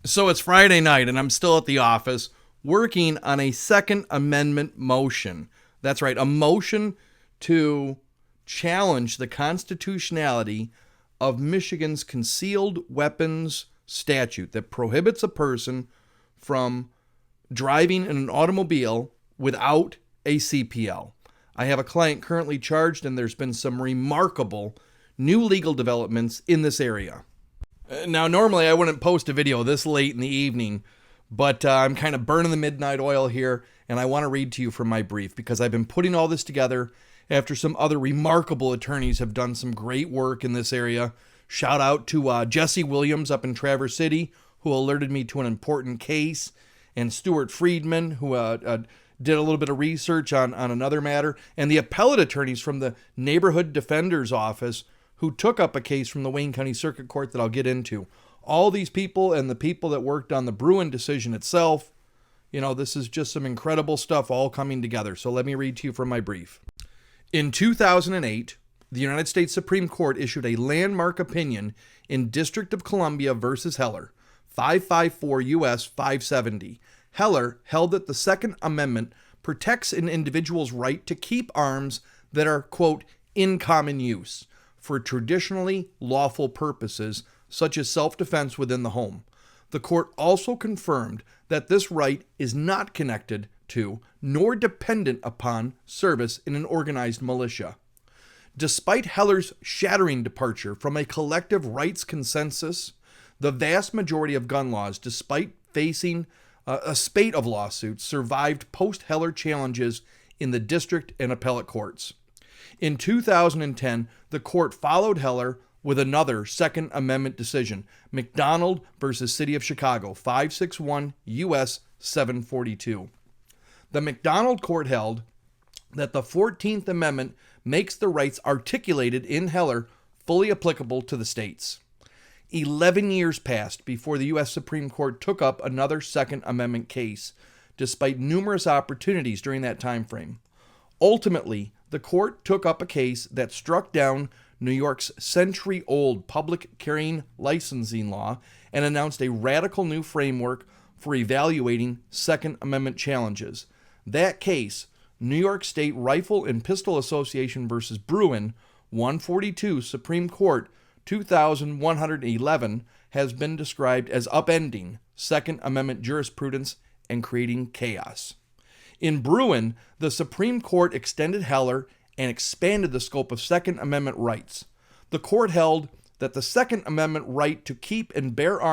So it's Friday night, and I'm still at the office working on a Second Amendment motion. That's right, a motion to challenge the constitutionality of Michigan's concealed weapons statute that prohibits a person from driving in an automobile without a CPL. I have a client currently charged, and there's been some remarkable new legal developments in this area. Now, normally I wouldn't post a video this late in the evening, but I'm kind of burning the midnight oil here, and I want to read to you from my brief because I've been putting all this together after some other remarkable attorneys have done some great work in this area. Shout out to Jesse Williams up in Traverse City, who alerted me to an important case, and Stuart Friedman, who did a little bit of research on another matter, and the appellate attorneys from the Neighborhood Defender's Office, who took up a case from the Wayne County Circuit Court that I'll get into. All these people and the people that worked on the Bruen decision itself, this is just some incredible stuff all coming together. So let me read to you from my brief. In 2008, the United States Supreme Court issued a landmark opinion in District of Columbia versus Heller, 554 U.S. 570. Heller held that the Second Amendment protects an individual's right to keep arms that are, quote, in common use for traditionally lawful purposes, such as self-defense within the home. The court also confirmed that this right is not connected to, nor dependent upon, service in an organized militia. Despite Heller's shattering departure from a collective rights consensus, the vast majority of gun laws, despite facing a spate of lawsuits, survived post-Heller challenges in the district and appellate courts. In 2010, the court followed Heller with another Second Amendment decision, McDonald versus City of Chicago, 561 U.S. 742. The McDonald court held that the 14th Amendment makes the rights articulated in Heller fully applicable to the states. 11 years passed before the U.S. Supreme Court took up another Second Amendment case, despite numerous opportunities during that time frame. Ultimately, the court took up a case that struck down New York's century-old public carrying licensing law and announced a radical new framework for evaluating Second Amendment challenges. That case, New York State Rifle and Pistol Association versus Bruen, 142 Supreme Court, 2111, has been described as upending Second Amendment jurisprudence and creating chaos. In Bruen, the Supreme Court extended Heller and expanded the scope of Second Amendment rights. The court held that the Second Amendment right to keep and bear arms